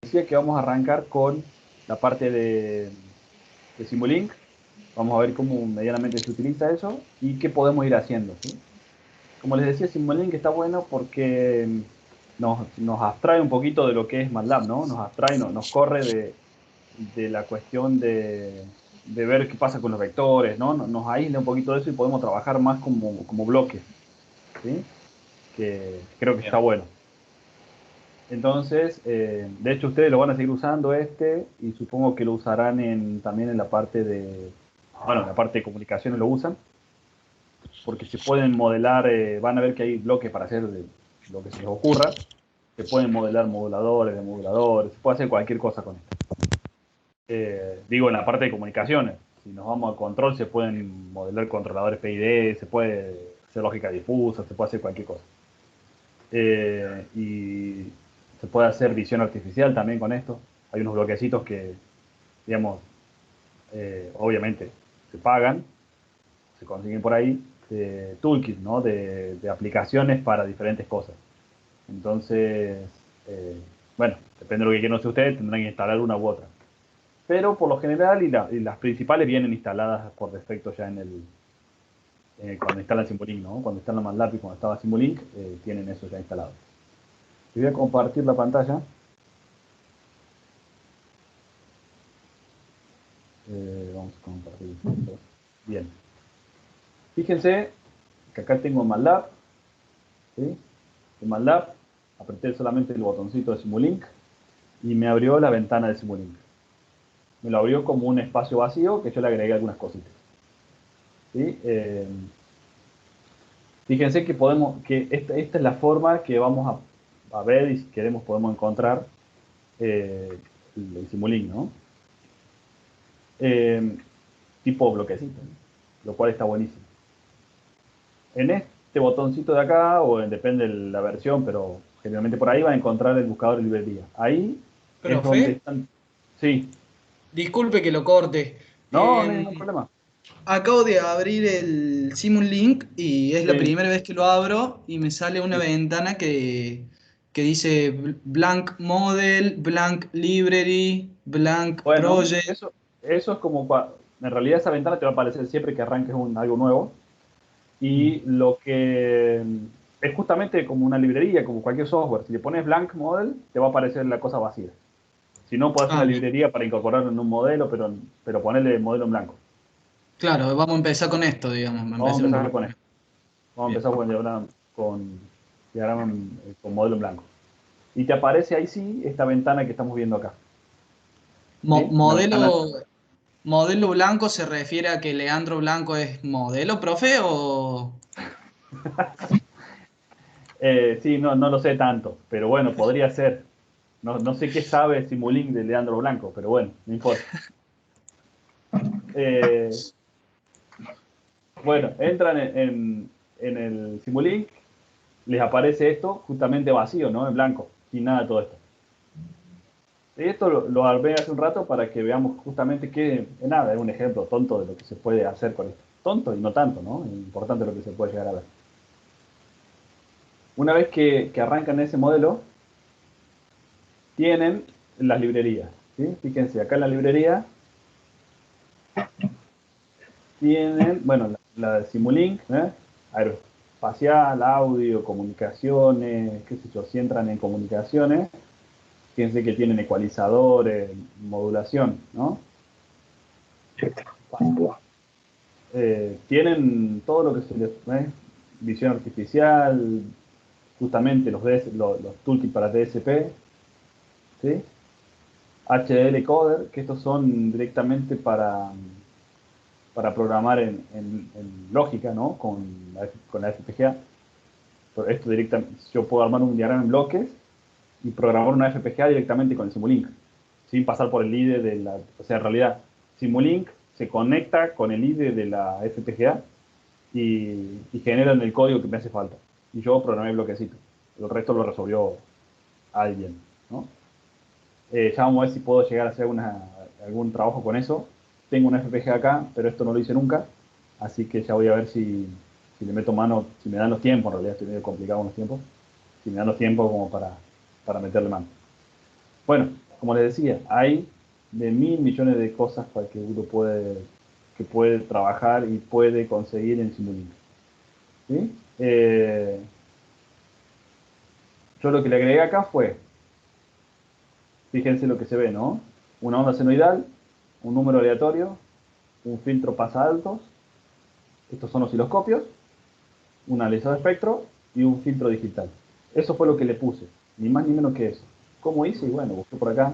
decía que vamos a arrancar con la parte de Simulink. Vamos a ver cómo medianamente se utiliza eso y qué podemos ir haciendo, ¿sí? Como les decía, Simulink está bueno porque nos abstrae un poquito de lo que es MATLAB, ¿no? Nos abstrae, nos corre de la cuestión de ver qué pasa con los vectores, ¿no? Nos aísla un poquito de eso y podemos trabajar más como bloques, ¿sí? Que creo que está Bien. bueno. Entonces, de hecho, ustedes lo van a seguir usando y supongo que lo usarán también en la parte bueno, en la parte de comunicaciones lo usan, porque se pueden modelar, van a ver que hay bloques para hacer lo que se les ocurra, se pueden modelar moduladores, demoduladores, se puede hacer cualquier cosa con esto. Digo, en la parte de comunicaciones, si nos vamos a control, se pueden modelar controladores PID, se puede hacer lógica difusa, se puede hacer cualquier cosa. Y se puede hacer visión artificial también con esto. Hay unos bloquecitos que, digamos, obviamente se pagan, se consiguen por ahí, toolkits, ¿no? De aplicaciones para diferentes cosas. Entonces, bueno, depende de lo que quieran hacer ustedes, tendrán que instalar una u otra. Pero por lo general, y las principales vienen instaladas por defecto ya cuando instalan Simulink, ¿no? Cuando instalan MATLAB y cuando estaba Simulink, tienen eso ya instalado. Voy a compartir la pantalla. Vamos a compartir esto. Bien. Fíjense que acá tengo MATLAB, ¿sí? En MATLAB apreté solamente el botoncito de Simulink y me abrió la ventana de Simulink. Me lo abrió como un espacio vacío que yo le agregué algunas cositas, ¿sí? Fíjense que esta es la forma que vamos a ver y si queremos podemos encontrar el Simulink, ¿no? Eh, tipo bloquecito, ¿no? Lo cual está buenísimo. En este botoncito de acá, depende de la versión, pero generalmente por ahí va a encontrar el buscador de librería. Ahí es Profe, donde están. Sí, disculpe que lo corte. no, no hay ningún problema. Acabo de abrir el Simulink y es la Sí, primera vez que lo abro y me sale una sí. ventana que dice Blank Model, Blank Library, Blank Bueno, Project. eso es como, en realidad esa ventana te va a aparecer siempre que arranques algo nuevo. Mm. Y lo que es justamente como una librería, como cualquier software. Si le pones blank model, te va a aparecer la cosa vacía. Si no, puedes hacer Ah, una bien. librería para incorporarlo en un modelo, pero ponerle modelo en blanco. Claro, vamos a empezar con esto, digamos, Vamos a empezar un empezar poquito. con esto. Vamos a Bien. empezar con modelo en blanco. Y te aparece ahí sí esta ventana que estamos viendo acá. ¿Sí? Una ventana. Modelo blanco se refiere a que Leandro Blanco es modelo, profe, o... Sí, no lo sé tanto, pero bueno, podría ser. No sé qué sabe Simulink de Leandro Blanco, pero bueno, no importa. Eh, bueno, entran en el Simulink, les aparece esto justamente vacío, ¿no? En blanco, sin nada de todo esto. Y esto lo armé hace un rato para que veamos justamente nada, es un ejemplo tonto de lo que se puede hacer con esto. Tonto y no tanto, ¿no? Es importante lo que se puede llegar a ver. Una vez que arrancan ese modelo, tienen las librerías, ¿sí? Fíjense, acá en la librería tienen, bueno, la de Simulink, ¿eh? Aeroespacial, audio, comunicaciones, qué sé yo, si entran en comunicaciones, fíjense que tienen ecualizadores, modulación, ¿no? Tienen todo lo que se les visión artificial, justamente los toolkits para DSP, ¿sí? HDL Coder, que estos son directamente para programar en lógica, ¿no? Con la FPGA. Pero esto directamente, yo puedo armar un diagrama en bloques y programar una FPGA directamente con el Simulink, sin pasar por el IDE de la. O sea, en realidad, Simulink se conecta con el IDE de la FPGA y generan el código que me hace falta. Y yo programé el bloquecito. El resto lo resolvió alguien, ¿no? Ya vamos a ver si puedo llegar a hacer algún trabajo con eso. Tengo una FPGA acá, pero esto no lo hice nunca. Así que ya voy a ver si le meto mano, si me dan los tiempos. En realidad estoy medio complicado con los tiempos. Si me dan los tiempos como para meterle mano. Bueno, como les decía, hay de 1000 millones de cosas para que uno puede trabajar y puede conseguir en Simulink. ¿Sí? Yo lo que le agregué acá fue, fíjense lo que se ve, ¿no? Una onda senoidal, un número aleatorio, un filtro pasa altos, estos son osciloscopios, un analizador de espectro y un filtro digital. Eso fue lo que le puse, ni más ni menos que eso. ¿Cómo hice? Y bueno, busqué por acá.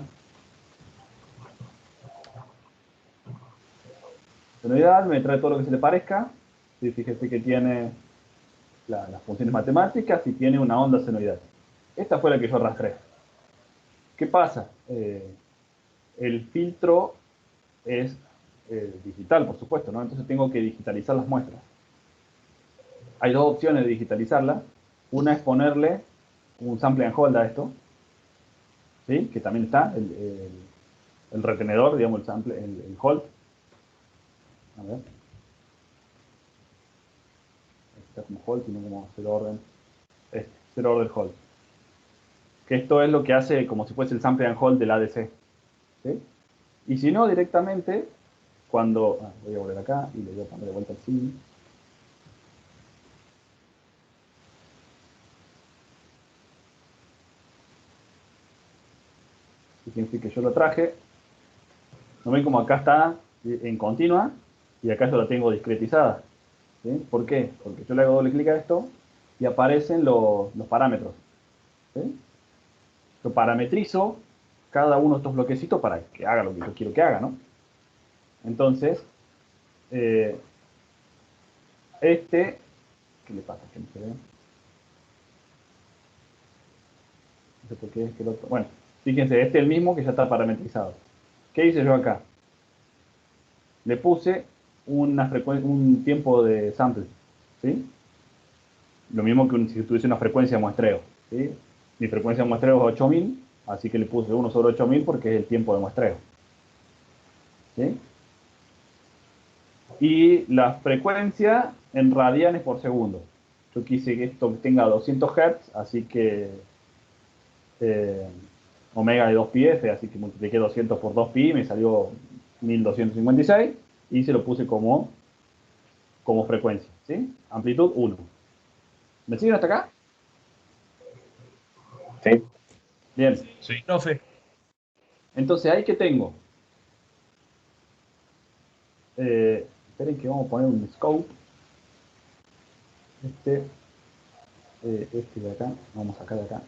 Senoidal, me trae todo lo que se le parezca. Sí, fíjese que tiene las funciones matemáticas y tiene una onda senoidal. Esta fue la que yo arrastré. ¿Qué pasa? El filtro es digital, por supuesto, ¿no? Entonces tengo que digitalizar las muestras. Hay dos opciones de digitalizarla. Una es ponerle un sample and hold a esto, ¿sí? Que también está, el retenedor, digamos, el sample, el hold. A ver. Está como hold, sino como cero orden. Cero orden hold. Que esto es lo que hace como si fuese el sample and hold del ADC. ¿Sí? Y si no, directamente, cuando... voy a volver acá y le voy a poner de vuelta el sim. Fíjense que yo lo traje. ¿No ven como acá está en continua? Y acá yo la tengo discretizada. ¿Sí? ¿Por qué? Porque yo le hago doble clic a esto y aparecen los parámetros. ¿Sí? Yo parametrizo cada uno de estos bloquecitos para que haga lo que yo quiero que haga, ¿no? Entonces, ¿qué le pasa? ¿Qué no se ve? No sé por qué es que el otro... Bueno, fíjense, este es el mismo que ya está parametrizado. ¿Qué hice yo acá? Le puse un tiempo de sample, ¿sí? Lo mismo que si tuviese una frecuencia de muestreo, ¿sí? Mi frecuencia de muestreo es 8000, así que le puse 1 sobre 8000 porque es el tiempo de muestreo, ¿sí? Y la frecuencia en radianes por segundo. Yo quise que esto tenga 200 Hz, así que eh, omega de 2πf, así que multipliqué 200 por 2pi, me salió 1256 y se lo puse como frecuencia, ¿sí? Amplitud 1. ¿Me siguen hasta acá? Sí. Bien. Sí, profe. Entonces, ¿ahí qué tengo? Esperen que vamos a poner un scope. Este de acá, vamos a sacar de acá.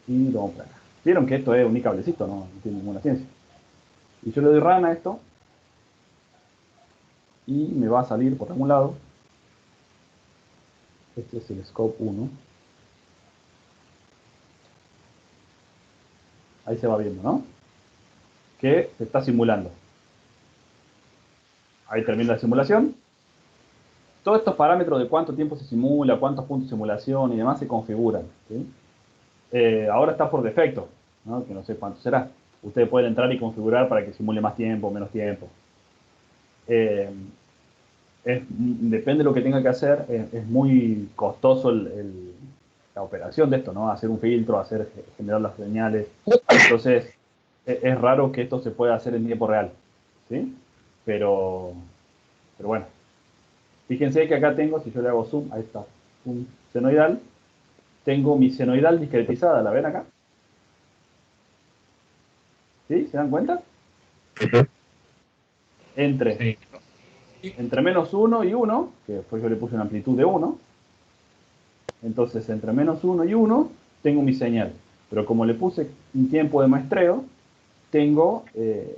Y lo vamos para acá. Vieron que esto es un cablecito, no tiene ninguna ciencia. Y yo le doy run a esto. Y me va a salir por algún lado. Este es el scope 1. Ahí se va viendo, ¿no? Que se está simulando. Ahí termina la simulación. Todos estos parámetros de cuánto tiempo se simula, cuántos puntos de simulación y demás se configuran, ¿sí? Ahora está por defecto, ¿no? Que no sé cuánto será. Ustedes pueden entrar y configurar para que simule más tiempo o menos tiempo. Depende de lo que tenga que hacer, es muy costoso la operación de esto, ¿no? Hacer un filtro, generar las señales. Entonces, es raro que esto se pueda hacer en tiempo real, ¿sí? Pero bueno, fíjense que acá tengo, si yo le hago zoom, ahí está, un senoidal. Tengo mi senoidal discretizada, ¿la ven acá? ¿Sí? ¿Se dan cuenta? Ujú. Entre, Sí. entre menos 1 y 1, que después yo le puse una amplitud de 1, entonces entre menos 1 y 1 tengo mi señal. Pero como le puse un tiempo de muestreo, tengo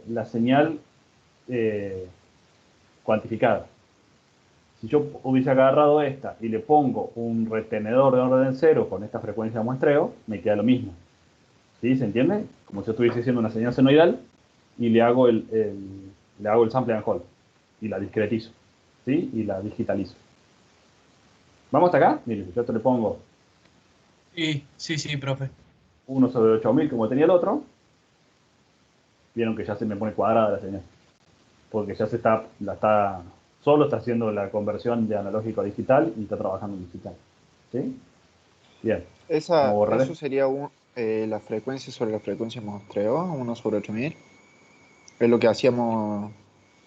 la señal cuantificada. Si yo hubiese agarrado esta y le pongo un retenedor de orden 0 con esta frecuencia de muestreo, me queda lo mismo. ¿Sí? ¿Se entiende? Como si yo estuviese haciendo una señal senoidal y le hago el sample and hold y la discretizo, ¿sí? Y la digitalizo. ¿Vamos hasta acá? Mire, yo te le pongo Sí, sí, sí, profe. 1 sobre 8000 como tenía el otro, vieron que ya se me pone cuadrada la señal, porque ya solo está haciendo la conversión de analógico a digital y está trabajando en digital, ¿sí? Bien, vamos a borrar Eso esto. sería La frecuencia sobre la frecuencia muestreo, 1/8000. Es lo que hacíamos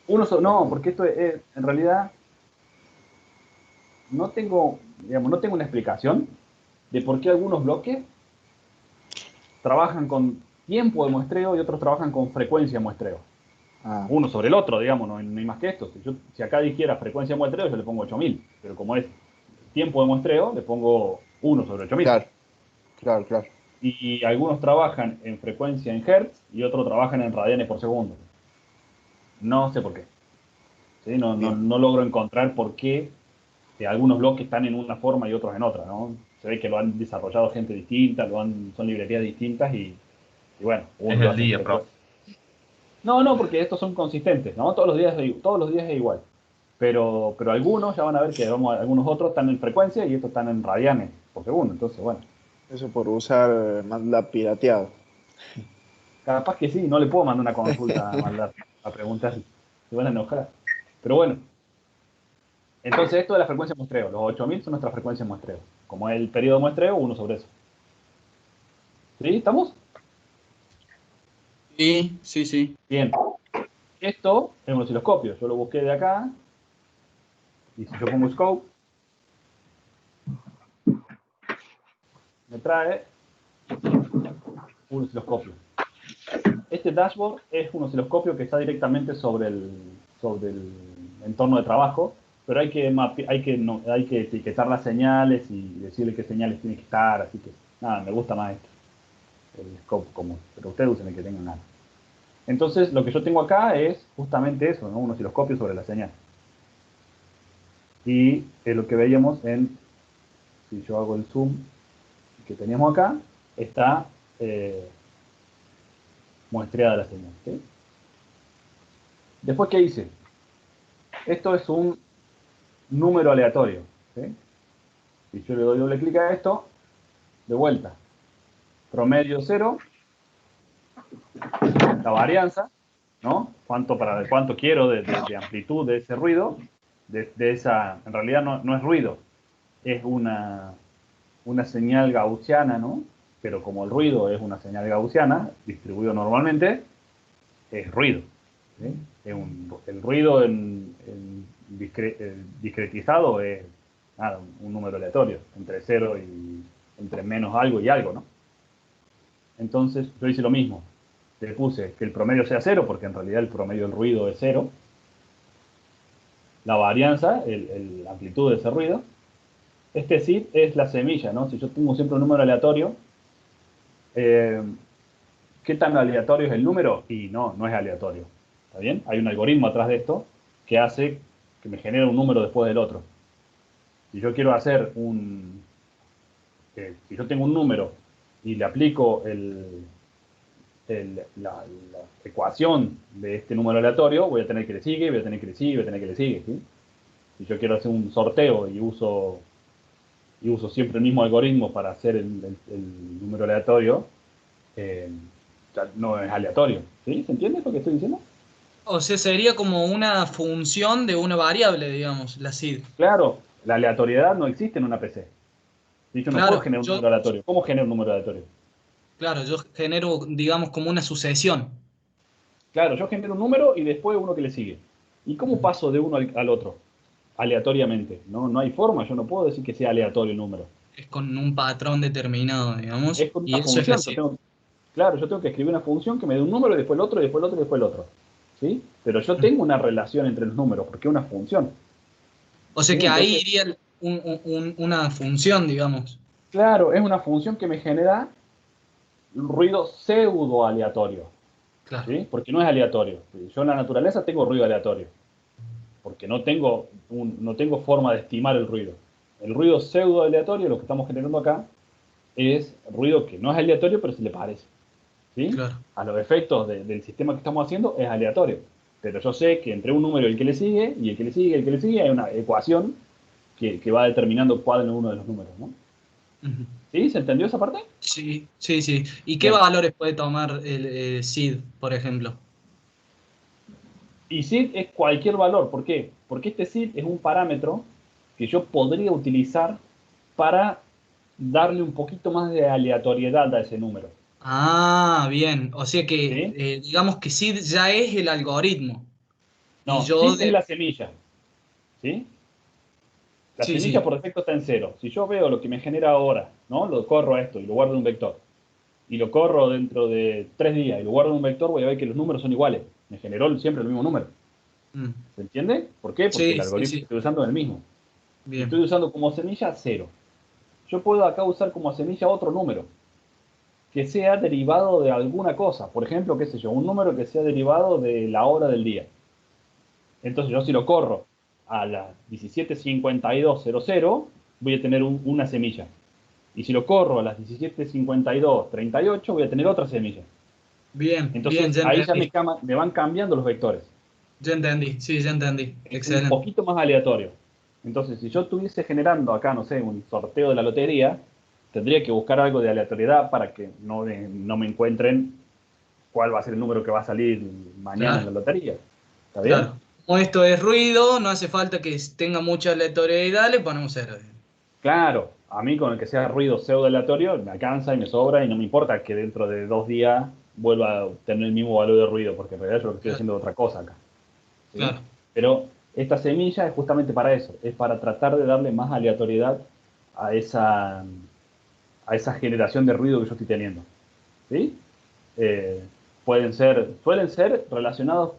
No, cuando... porque esto es, en realidad, no tengo, digamos, no tengo una explicación de por qué algunos bloques trabajan con tiempo de muestreo y otros trabajan con frecuencia de muestreo. Ah, Uno sobre el otro, digamos, no hay más que esto. Si acá dijera frecuencia de muestreo, yo le pongo 8000, pero como es tiempo de muestreo, le pongo 1/8000. claro, claro, claro. Y algunos trabajan en frecuencia en hertz y otros trabajan en radianes por segundo. No sé por qué. ¿Sí? Bien. No logro encontrar por qué algunos bloques están en una forma y otros en otra, ¿no? Se ve que lo han desarrollado gente distinta, son librerías distintas y bueno, Es unos lo el hacen día, profe. frecuencia. No, porque estos son consistentes, ¿no? Todos los días es igual. Pero algunos ya van a ver que algunos otros están en frecuencia y estos están en radianes por segundo. Entonces, bueno, Eso por usar MATLAB pirateado. capaz que sí, no le puedo mandar una consulta a mandar a preguntar, se van a enojar. Pero bueno, entonces esto de la frecuencia de muestreo, los 8000 son nuestra frecuencia de muestreo. Como es el periodo de muestreo, uno sobre eso. ¿Sí? ¿Estamos? Sí, sí, sí. Bien. Esto es un osciloscopio. Yo lo busqué de acá. Y si yo pongo scope, me trae un osciloscopio. Este dashboard es un osciloscopio que está directamente sobre el entorno de trabajo, pero hay que etiquetar las señales y decirle qué señales tiene que estar. Así que, nada, me gusta más el scope común. Pero ustedes usen el que tengan ganas. Entonces, lo que yo tengo acá es justamente eso, ¿no? Un osciloscopio sobre la señal. Y es lo que veíamos si yo hago el zoom que teníamos acá, está muestreada la señal. ¿Sí? Después, ¿qué hice? Esto es un número aleatorio. ¿Sí? Si yo le doy doble clic a esto, de vuelta, promedio 0, la varianza, ¿no? Cuánto quiero de amplitud de ese ruido, en realidad no es ruido, es una señal gaussiana, ¿no? Pero como el ruido es una señal gaussiana, distribuido normalmente, es ruido. ¿Sí? El ruido discretizado es nada, un número aleatorio, entre 0 y entre menos algo y algo, ¿no? Entonces yo hice lo mismo. Le puse que el promedio sea 0, porque en realidad el promedio del ruido es 0. La varianza, la amplitud de ese ruido. Este SID es la semilla, ¿no? Si yo tengo siempre un número aleatorio, eh, ¿qué tan aleatorio es el número? Y no es aleatorio. ¿Está bien? Hay un algoritmo atrás de esto que hace que me genere un número después del otro. Si yo quiero hacer si yo tengo un número y le aplico la ecuación de este número aleatorio, voy a tener que le sigue, voy a tener que le sigue, voy a tener que le sigue. ¿Sí? Si yo quiero hacer un sorteo y uso siempre el mismo algoritmo para hacer el número aleatorio, eh, ya no es aleatorio. ¿Sí? ¿Se entiende lo que estoy diciendo? O sea, sería como una función de una variable, digamos, la SID. Claro, la aleatoriedad no existe en una PC. Y yo no puedo Claro, generar un número aleatorio. ¿Cómo genero un número aleatorio? yo genero, digamos, como una sucesión. Claro, yo genero un número y después uno que le sigue. ¿Y cómo paso de uno al otro? Aleatoriamente. No hay forma, yo no puedo decir que sea aleatorio el número. Es con un patrón determinado, Es digamos, con y una eso es la función. SID. Claro, yo tengo que escribir una función que me dé un número y después el otro, y después el otro, y después el otro. ¿Sí? Pero yo tengo una relación entre los números, porque es una función. O sea ¿Sí? que ahí Entonces, iría una función, digamos. claro, es una función que me genera un ruido pseudo aleatorio. Claro, ¿Sí? Porque no es aleatorio. Yo en la naturaleza tengo ruido aleatorio, porque no tengo forma de estimar el ruido. El ruido pseudo aleatorio, lo que estamos generando acá, es ruido que no es aleatorio, pero se le parece. ¿Sí? claro. A los efectos del sistema que estamos haciendo es aleatorio. Pero yo sé que entre un número y el que le sigue, y el que le sigue, y el que le sigue, hay una ecuación que va determinando cuál es uno de los números. ¿No? Ujú. ¿Sí? ¿Se entendió esa parte? Sí, sí, sí. ¿Y qué Bien. valores puede tomar el SID, por ejemplo? Y SID es cualquier valor. ¿Por qué? Porque este SID es un parámetro que yo podría utilizar para darle un poquito más de aleatoriedad a ese número. Ah, bien. O sea que, ¿Sí? digamos que sí ya es el algoritmo. Y No, yo SID es de... la semilla. ¿Sí? La Sí, semilla sí. por defecto está en cero. Si yo veo lo que me genera ahora, ¿no? Lo corro a esto y lo guardo en un vector. Y lo corro dentro de 3 días y lo guardo en un vector, voy a ver que los números son iguales. Me generó siempre el mismo número. Mm. ¿Se entiende? ¿Por qué? Porque el Sí, sí, algoritmo que sí. estoy usando es el mismo. Y estoy Bien. usando como semilla cero. Yo puedo acá usar como semilla otro número que sea derivado de alguna cosa. Por ejemplo, qué sé yo, un número que sea derivado de la hora del día. Entonces yo si lo corro a las 17:52:00, voy a tener una semilla. Y si lo corro a las 17:52:38, voy a tener otra semilla. Bien, bien, Entonces ya ahí ya entendí. me van cambiando los vectores. Ya entendí. Sí, ya entendí. Es un Excelente. poquito más aleatorio. Entonces, si yo estuviese generando acá, no sé, un sorteo de la lotería, tendría que buscar algo de aleatoriedad para que no me encuentren cuál va a ser el número que va a salir mañana en la Claro, lotería. ¿Está bien? claro. Como esto es ruido, no hace falta que tenga mucha aleatoriedad, le ponemos cero. Claro, a mí con el que sea ruido pseudo aleatorio me alcanza y me sobra y no me importa que dentro de 2 días vuelva a tener el mismo valor de ruido, porque en realidad yo lo que estoy Claro, haciendo es otra cosa acá. ¿Sí? claro. Pero esta semilla es justamente para eso, es para tratar de darle más aleatoriedad a esa generación de ruido que yo estoy teniendo. ¿Sí? Eh, suelen ser relacionados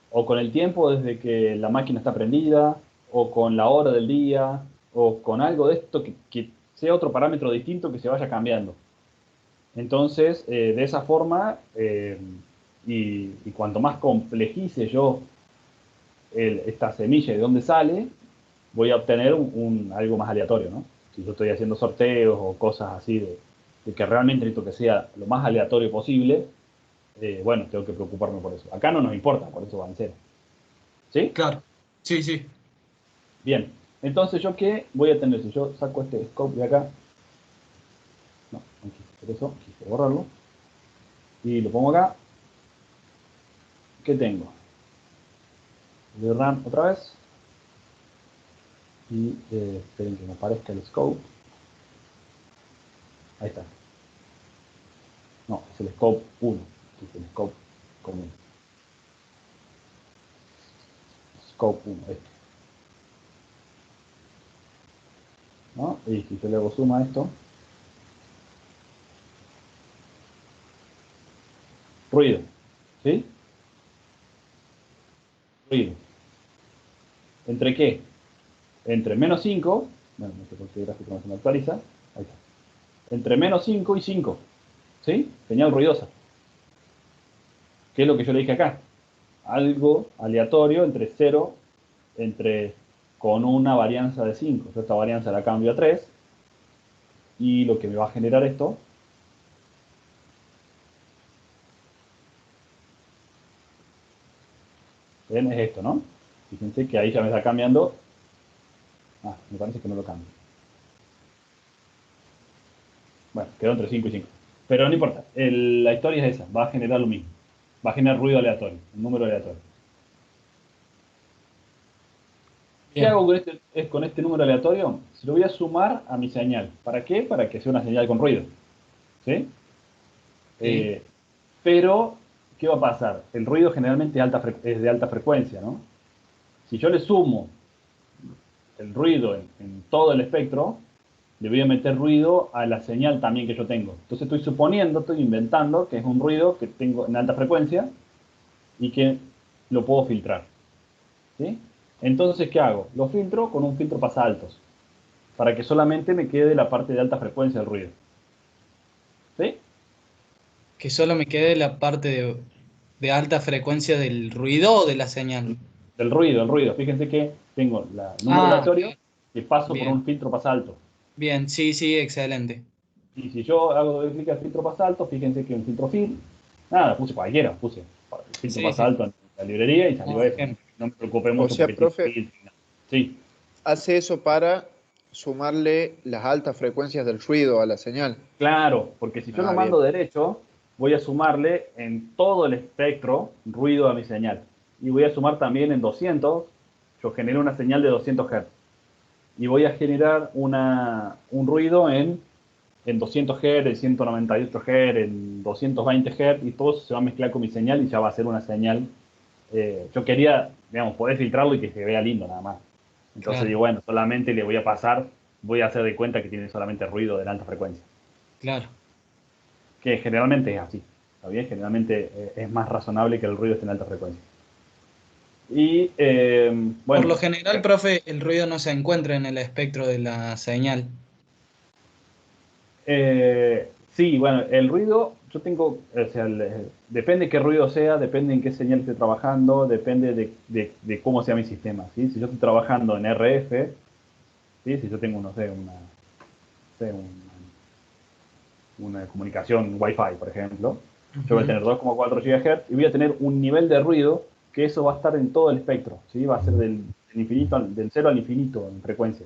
o con el tiempo desde que la máquina está prendida, o con la hora del día, o con algo de esto que sea otro parámetro distinto que se vaya cambiando. Entonces, de esa forma, y cuanto más complejice yo esta semilla y de dónde sale, voy a obtener algo más aleatorio, ¿no? Si yo estoy haciendo sorteos o cosas así de que realmente necesito que sea lo más aleatorio posible, bueno, tengo que preocuparme por eso. Acá no nos importa, por eso va en cero. ¿Sí? Claro. Sí, sí. Bien. Entonces, ¿yo qué voy a tener? Si yo saco este scope de acá, no, no quise hacer eso, quise borrarlo, y lo pongo acá, ¿qué tengo? Le run otra vez, y esperen que me aparezca el scope. Ahí está. No, es el scope 1. Es el scope común. Scope 1, este. ¿No? Y si yo le hago zoom a esto, ruido. ¿Sí? Ruido. ¿Entre qué? Entre -5, bueno, no sé por qué gráfico no se me actualiza. Ahí está. Entre -5 y 5. ¿Sí? Señal ruidosa. ¿Qué es lo que yo le dije acá? Algo aleatorio entre 0, con una varianza de 5. Yo esta varianza la cambio a 3 y lo que me va a generar esto, ¿ven? Es esto, ¿no? Fíjense que ahí ya me está cambiando. Ah, me parece que no lo cambio. Bueno, quedó entre 5 y 5. Pero no importa, la historia es esa, va a generar lo mismo. Va a generar ruido aleatorio, un número aleatorio. ¿Qué Bien. hago con este número aleatorio? Se lo voy a sumar a mi señal. ¿Para qué? Para que sea una señal con ruido. ¿Sí? Sí. Eh, pero, ¿qué va a pasar? El ruido generalmente es de alta frecuencia, ¿no? Si yo le sumo el ruido en todo el espectro, le voy a meter ruido a la señal también que yo tengo. Entonces estoy suponiendo, estoy inventando que es un ruido que tengo en alta frecuencia y que lo puedo filtrar. ¿Sí? Entonces, ¿qué hago? Lo filtro con un filtro pasaltos, para que solamente me quede la parte de alta frecuencia del ruido. ¿Sí? Que solo me quede la parte de alta frecuencia del ruido o de la señal. Del ruido, el ruido. Fíjense que tengo el número Ah, aleatorio bien. que paso por Bien. un filtro pasalto. Bien, sí, sí, excelente. Y si yo hago doble clic al filtro pasalto, fíjense que un filtro fill, nada, puse cualquiera, puse el filtro Sí, sí. pasalto en la librería y salió Como eso. No, ejemplo. no me preocupé O mucho sea, porque tiene profe, filtro. Sí, hace eso para sumarle las altas frecuencias del ruido a la señal. claro, porque si yo lo Ah, mando bien. derecho, voy a sumarle en todo el espectro ruido a mi señal. Y voy a sumar también en 200, yo genero una señal de 200 Hz. y voy a generar un ruido en 200 Hz, en 198 Hz, en 220 Hz, y todo eso se va a mezclar con mi señal y ya va a ser una señal. Yo quería, digamos, poder filtrarlo y que se vea lindo nada más. Entonces Claro, digo, bueno, solamente le voy a pasar, voy a hacer de cuenta que tiene solamente ruido de alta frecuencia. claro. Que generalmente es así. ¿Está bien? Generalmente es más razonable que el ruido esté en alta frecuencia. Y Por bueno, lo general, profe, el ruido no se encuentra en el espectro de la señal. sí, bueno, el ruido, yo tengo, o sea, depende qué ruido sea, depende en qué señal esté trabajando, depende de cómo sea mi sistema, ¿sí? Si yo estoy trabajando en RF, ¿sí? Si yo tengo, no sé, sé, una comunicación Wi-Fi, por ejemplo, yo voy a Ujú. tener 2,4 GHz y voy a tener un nivel de ruido que eso va a estar en todo el espectro, ¿sí? Va a ser del infinito, del cero al infinito en frecuencia.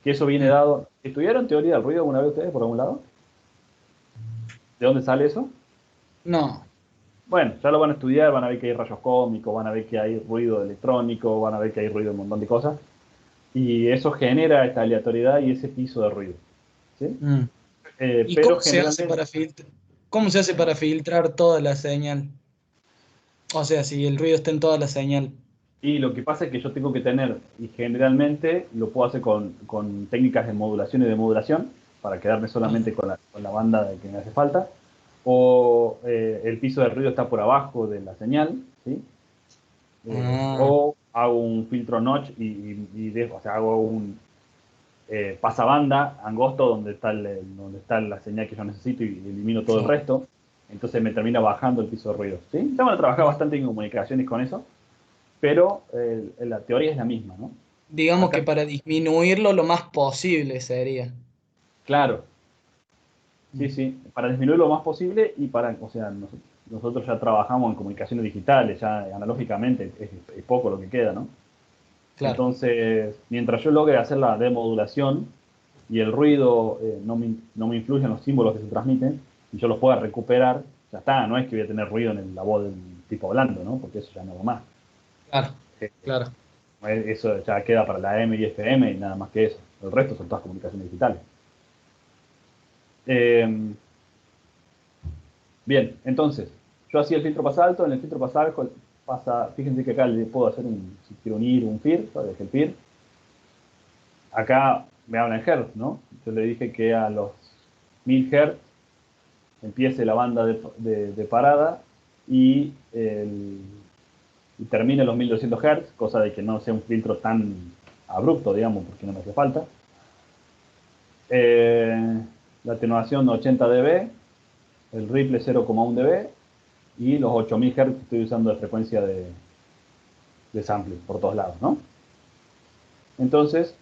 Que eso viene Mm. dado. ¿Estudiaron teoría del ruido alguna vez ustedes por algún lado? ¿De dónde sale eso? No. Bueno, ya lo van a estudiar, van a ver que hay rayos cósmicos, van a ver que hay ruido electrónico, van a ver que hay ruido de un montón de cosas. Y eso genera esta aleatoriedad y ese piso de ruido, ¿sí? Mm. ¿Y Pero cómo se hace generalmente, para cómo se hace para filtrar toda la señal? O sea, si el ruido está en toda la señal. y lo que pasa es que yo tengo que tener, y generalmente lo puedo hacer con técnicas de modulación y de modulación, para quedarme solamente Ah, con la banda de que me hace falta, o el piso de ruido está por abajo de la señal, ¿sí? ah, O hago un filtro notch o sea, hago un pasabanda angosto donde está la señal que yo necesito y elimino todo el claro. resto. Entonces me termina bajando el piso de ruido. ¿Sí? Ya van a trabajar Mm. bastante en comunicaciones con eso, pero la teoría es la misma, ¿no? Digamos que Acá, para disminuirlo lo más posible sería. claro, sí, Mm. sí, para disminuir lo más posible y o sea, nosotros ya trabajamos en comunicaciones digitales, ya analógicamente es poco lo que queda, ¿no? Claro. Entonces, mientras yo logre hacer la demodulación y el ruido no me influya en los símbolos que se transmiten y yo los pueda recuperar, ya está, no es que voy a tener ruido en la voz del tipo hablando, ¿no? Porque eso ya no va más. Claro. Eh, Claro. Eso ya queda para la M y FM y nada más que eso. El resto son todas comunicaciones digitales. Eh, bien, entonces, yo hacía el filtro pasalto, en el filtro pasalto fíjense que acá le puedo hacer si quiero unir un FIR, dejé el FIR. Acá me habla en Hertz, ¿no? Yo le dije que a los 1000 Hz empiece la banda de parada y, y termine los 1200 Hz, cosa de que no sea un filtro tan abrupto, digamos, porque no me hace falta. Eh, la atenuación 80 dB, el ripple 0,1 dB y los 8000 Hz que estoy usando de frecuencia de sampling por todos lados, ¿no? Entonces,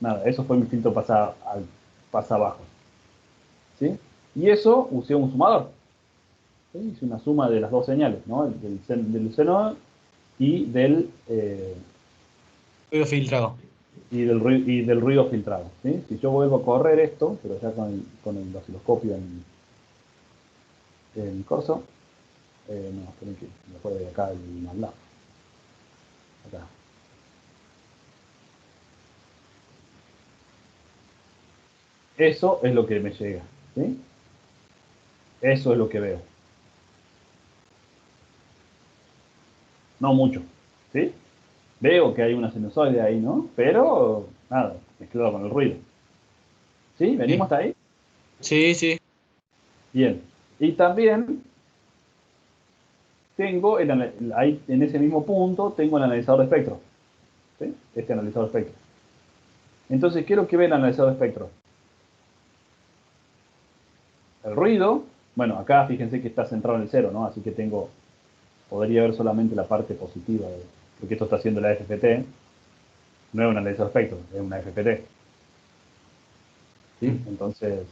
nada, eso fue mi filtro pasa abajo, ¿sí? Y eso usé un sumador. ¿Sí? Hice una suma de las dos señales, ¿no? Del seno y Ruido filtrado. y del ruido filtrado. ¿Sí? Si yo vuelvo a correr esto, pero ya con el osciloscopio en corso, no, esperen que me fue de acá al lado. Acá. Eso es lo que me llega. ¿Sí? Eso es lo que veo. No mucho. ¿Sí? Veo que hay una sinusoide ahí, ¿no? Pero nada, mezclado con el ruido. ¿Sí? ¿Venimos Sí. hasta ahí? Sí, sí. Bien. Y también tengo ahí en ese mismo punto tengo el analizador de espectro. ¿Sí? Este analizador de espectro. Entonces, ¿qué es lo que ve el analizador de espectro? El ruido, bueno, acá fíjense que está centrado en el cero, ¿no? Así que podría ver solamente la parte positiva, porque esto está haciendo la FFT, no es un analizador de espectro, es una FFT. ¿Sí? Mm. Entonces,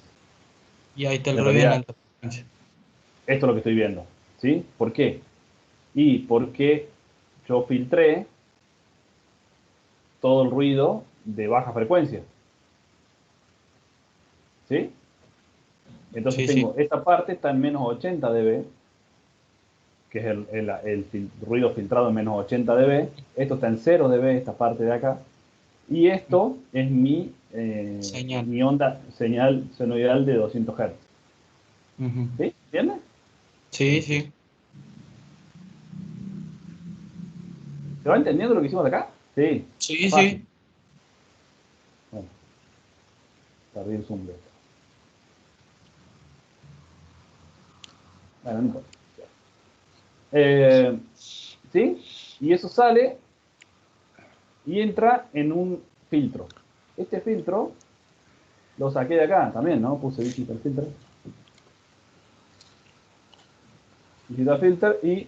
Y ahí está el en ruido en realidad, alta frecuencia. esto es lo que estoy viendo. ¿Sí? ¿Por qué? Y porque yo filtré todo el ruido de baja frecuencia. ¿Sí? Entonces Sí, sí. tengo, esta parte está en menos 80 dB, que es ruido filtrado en menos 80 dB. Esto está en 0 dB, esta parte de acá. Y esto es mi, Señal. mi onda señal senoidal de 200 Hz. Ujú. ¿Sí? ¿Entiendes? Sí, sí. ¿Se va entendiendo lo que hicimos acá? Sí, está Sí, fácil. sí. Bueno, perdí el zoom de esto. Bueno, no importa. ¿Sí? Y eso sale y entra en un filtro. Este filtro lo saqué de acá también, ¿no? Puse Digital Filter. Digital Filter y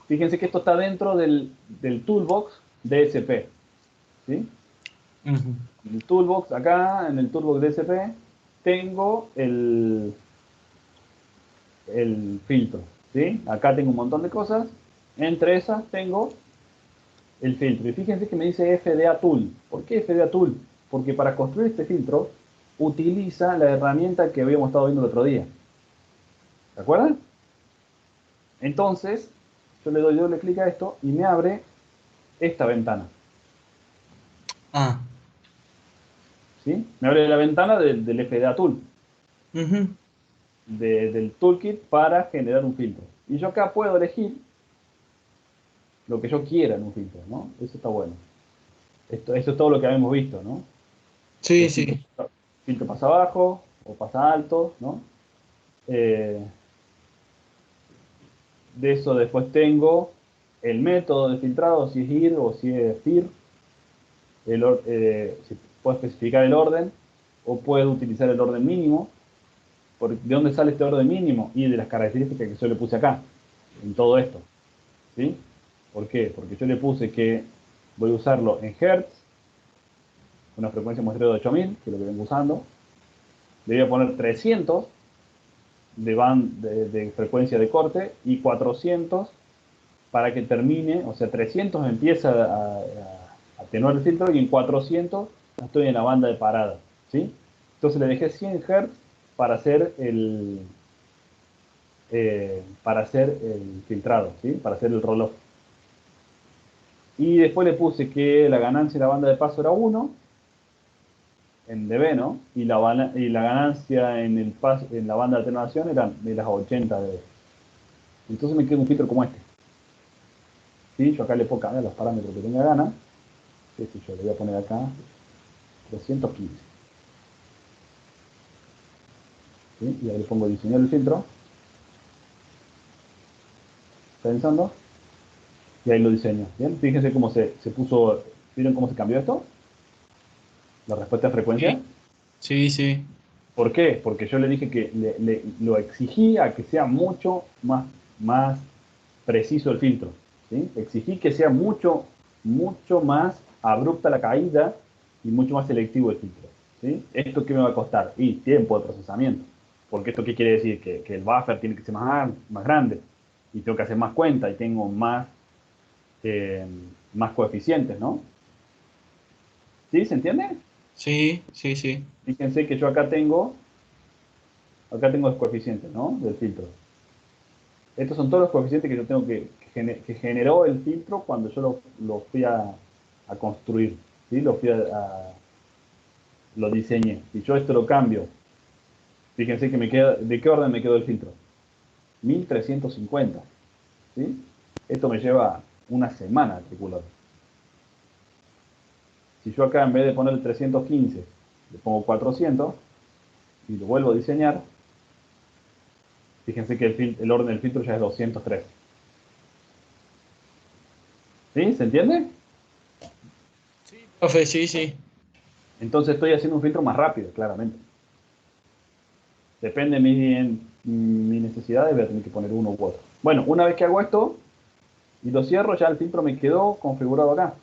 fíjense que esto está dentro del toolbox DSP. ¿Sí? Ujú. En el toolbox, acá, en el toolbox DSP, tengo el filtro. ¿Sí? Acá tengo un montón de cosas. Entre esas tengo el filtro. Y fíjense que me dice FDA Tool. ¿Por qué FDA Tool? Porque para construir este filtro utiliza la herramienta que habíamos estado viendo el otro día. ¿Se acuerdan? Entonces, yo le doy doble clic a esto y me abre esta ventana. Ah. ¿Sí? Me abre la ventana del FDA Tool, Ujú. del toolkit para generar un filtro. Y yo acá puedo elegir lo que yo quiera en un filtro, ¿no? Eso está bueno. Eso es todo lo que habíamos visto, ¿no? Sí, El sí. filtro pasa abajo o pasa alto, ¿no? Eh, de eso después tengo el método de filtrado, si es IR o si es FIR, si puedo especificar el orden o puedo utilizar el orden mínimo. ¿De dónde sale este orden mínimo? Y de las características que yo le puse acá, en todo esto. ¿Sí? ¿Por qué? Porque yo le puse que voy a usarlo en Hertz, una frecuencia muestreo de 8000, que es lo que vengo usando. Le voy a poner 300 de frecuencia de corte y 400 para que termine, o sea, 300 empieza a atenuar el filtro y en 400 estoy en la banda de parada. ¿Sí? Entonces le dejé 100 Hz para hacer el filtrado, ¿sí? Para hacer el roll-off. Y después le puse que la ganancia de la banda de paso era 1 en dB, ¿no? Y la ganancia en la banda de atenuación eran de las 80 dB. Entonces me queda un filtro como este. ¿Sí? Yo acá le puedo cambiar los parámetros que tenga ganas. ¿Qué sé yo? Le voy a poner acá 315. ¿Sí? Y ahí le pongo diseñar el filtro. Pensando. Y ahí lo diseño. ¿Bien? Fíjense cómo se puso. ¿Vieron cómo se cambió esto? La respuesta de frecuencia. Sí, sí, sí. ¿Por qué? Porque yo le dije que lo exigí a que sea mucho más preciso el filtro. ¿Sí? Exigí que sea mucho más abrupta la caída y mucho más selectivo el filtro. ¿Sí? ¿Esto qué me va a costar? Y tiempo de procesamiento. Porque esto qué quiere decir? Que el buffer tiene que ser más grande y tengo que hacer más cuenta y tengo eh, más coeficientes, ¿no? ¿Sí? ¿Se entiende? Sí, sí, sí. Fíjense que yo acá tengo los coeficientes, ¿no? Del filtro. Estos son todos los coeficientes que yo tengo que generó el filtro cuando yo lo fui a construir, ¿sí? Lo diseñé. Si yo esto lo cambio, fíjense que ¿de qué orden me quedó el filtro? 1350, ¿sí? Esto me lleva una semana a calcular. Si yo acá en vez de poner 315, le pongo 400 y lo vuelvo a diseñar, fíjense que el orden del filtro ya es 203. ¿Sí? ¿Se entiende? Profe, sí, sí. Entonces estoy haciendo un filtro más rápido, claramente. Depende de mi necesidad, voy a tener que poner uno u otro. Bueno, una vez que hago esto y lo cierro, ya el filtro me quedó configurado acá.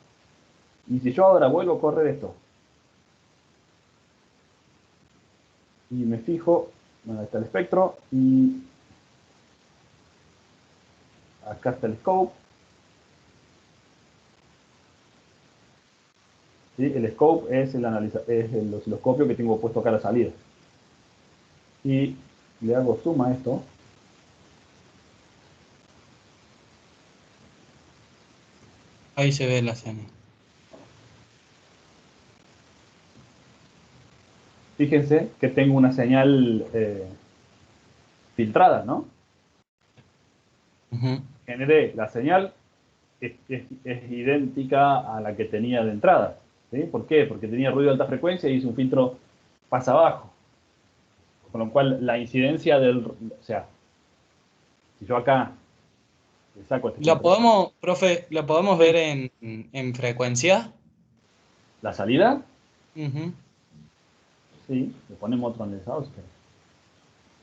Y si yo ahora vuelvo a correr esto y me fijo, bueno, ahí está el espectro y acá está el scope. ¿Sí? El scope es el osciloscopio que tengo puesto acá a la salida. Y le hago zoom a esto. Ahí se ve la señal. fíjense que tengo una señal filtrada, ¿no? Generé la señal, es idéntica a la que tenía de entrada. ¿Sí? ¿Por qué? Porque tenía ruido de alta frecuencia y hice un filtro pasa abajo. Con lo cual la incidencia del... O sea, si yo acá le saco este ¿La filtro, podemos, profe, la podemos ver en frecuencia? la salida, Ujú. sí, le ponemos otro analizador.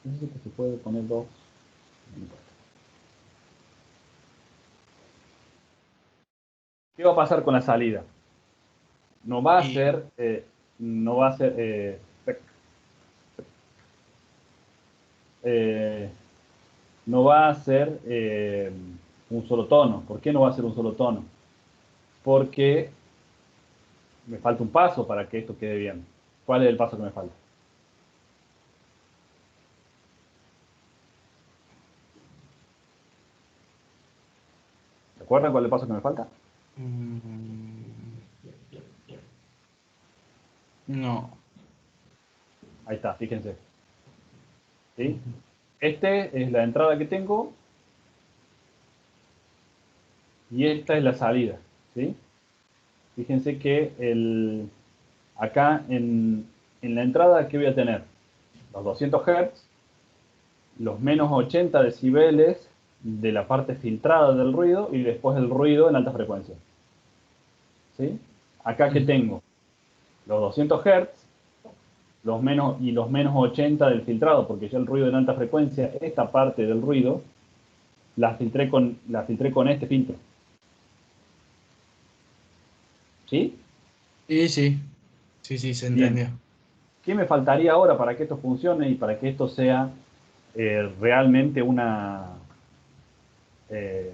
No sé si se puede poner dos. ¿Qué va a pasar con la salida? No va a Y ser, no va a ser, eh, no va a ser un solo tono. ¿Por qué no va a ser un solo tono? Porque me falta un paso para que esto quede bien. ¿Cuál es el paso que me falta? ¿Se acuerdan cuál es el paso que me falta? mm, no. Ahí está, fíjense. ¿Sí? Este es la entrada que tengo y esta es la salida. ¿Sí? Fíjense que acá en la entrada, ¿qué voy a tener? Los 200 Hz, los menos 80 decibeles de la parte filtrada del ruido y después el ruido en alta frecuencia. ¿Sí? Acá que Ujú. tengo los 200 Hz y los menos 80 del filtrado, porque ya el ruido en alta frecuencia, esta parte del ruido, la filtré con este filtro. ¿Sí? Sí, sí. Sí, sí, se Bien. entendió. ¿Qué me faltaría ahora para que esto funcione y para que esto sea realmente eh,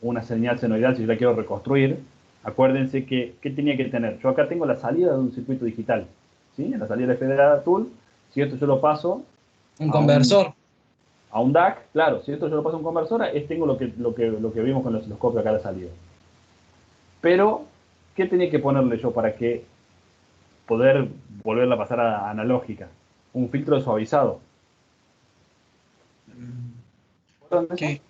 una señal senoidal si yo la quiero reconstruir? Acuérdense que, ¿qué tenía que tener? Yo acá tengo la salida de un circuito digital. ¿Sí? En la salida de Federal Tool, si esto yo lo paso Un a un, conversor. a un DAC, claro, si esto yo lo paso a un conversor, tengo lo que vimos con el osciloscopio acá a la salida. Pero, ¿qué tenía que ponerle yo para que poder volverla a pasar a analógica? Un filtro de suavizado. Mm, ¿Recuerdan eso? ¿Qué?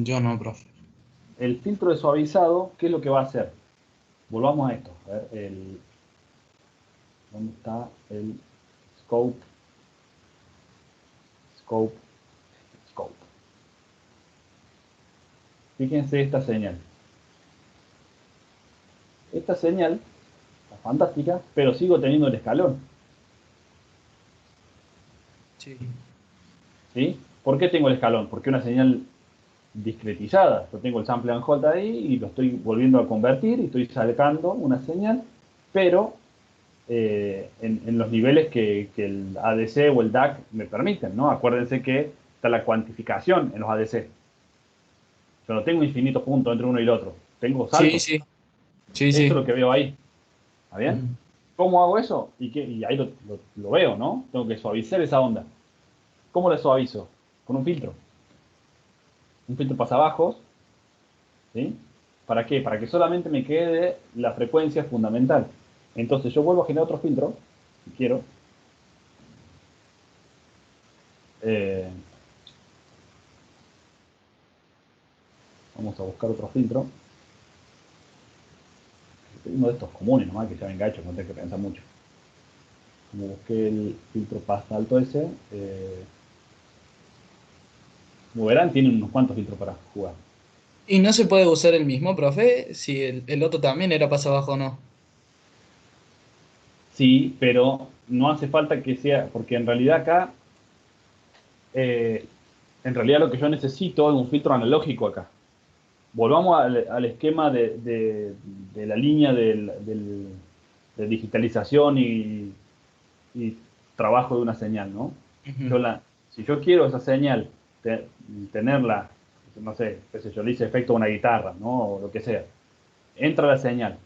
Yo no, profe. El filtro de suavizado, ¿qué es lo que va a hacer? Volvamos a esto. A ver, ¿dónde está el scope? Scope, scope. Fíjense esta señal. Esta señal está fantástica, pero sigo teniendo el escalón. Sí. ¿Sí? ¿Por qué tengo el escalón? Porque es una señal discretizada. Yo tengo el sample and hold ahí y lo estoy volviendo a convertir y estoy sacando una señal, pero en los niveles que el ADC o el DAC me permiten, ¿no? Acuérdense que está la cuantificación en los ADC. Yo no tengo infinitos puntos entre uno y el otro. Tengo Sí, saltos. sí. Sí, Esto es sí. lo que veo ahí. ¿Está bien? Ujú. ¿Cómo hago eso? Y ahí lo veo, ¿no? Tengo que suavizar esa onda. ¿Cómo la suavizo? Con un filtro. Un filtro pasabajos. ¿Sí? ¿Para qué? Para que solamente me quede la frecuencia fundamental. Entonces yo vuelvo a generar otro filtro, si quiero. Eh, Vamos a buscar otro filtro. Uno de estos comunes nomás, que ya venga hecho, no tengo que pensar mucho. Como busqué el filtro pasta alto ese, como verán, tienen unos cuantos filtros para jugar. ¿Y no se puede usar el mismo, profe? Si el otro también era paso abajo o no. Sí, pero no hace falta que sea, porque en realidad acá, eh, en realidad lo que yo necesito es un filtro analógico acá. Volvamos al esquema de la línea de digitalización y trabajo de una señal, ¿no? Ujú. Yo si yo quiero esa señal, tenerla, no sé, qué sé yo, le hice efecto a una guitarra, ¿no? O lo que sea. Entra la señal.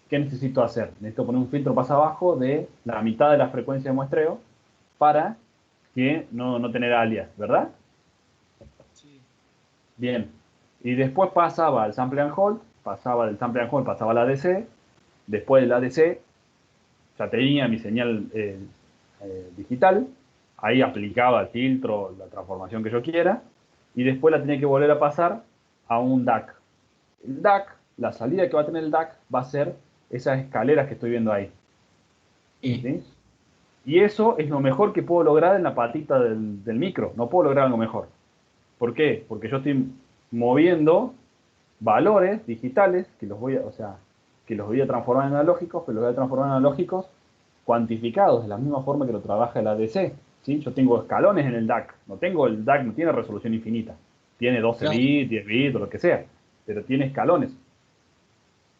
¿Qué necesito hacer? Necesito poner un filtro más abajo de la mitad de la frecuencia de muestreo para que no tener alias, ¿verdad? Sí. Bien. Y después pasaba al sample and hold, pasaba del sample and hold, pasaba al ADC, después del ADC, ya tenía mi señal digital, ahí aplicaba el filtro, la transformación que yo quiera, y después la tenía que volver a pasar a un DAC. El DAC, la salida que va a tener el DAC va a ser esas escaleras que estoy viendo ahí. ¿Sí? Y eso es lo mejor que puedo lograr en la patita del micro. No puedo lograr algo mejor. ¿Por qué? Porque yo estoy moviendo valores digitales que los voy a, o sea, que los voy a transformar en analógicos, pero los voy a transformar en analógicos cuantificados de la misma forma que lo trabaja el ADC. ¿Sí? Yo tengo escalones en el DAC. No tengo el DAC, no tiene resolución infinita. Tiene 12 Claro. bits, 10 bits o lo que sea. Pero tiene escalones.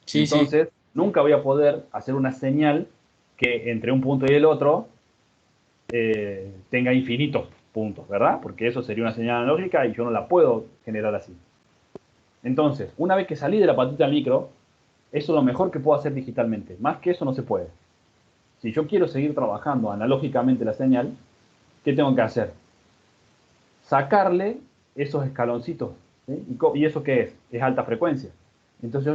Sí, sí. Entonces, nunca voy a poder hacer una señal que entre un punto y el otro tenga infinitos puntos, ¿verdad? Porque eso sería una señal analógica y yo no la puedo generar así. Entonces, una vez que salí de la patita del micro, eso es lo mejor que puedo hacer digitalmente. Más que eso no se puede. Si yo quiero seguir trabajando analógicamente la señal, ¿qué tengo que hacer? Sacarle esos escaloncitos. ¿Sí? ¿Y eso qué es? Es alta frecuencia. Entonces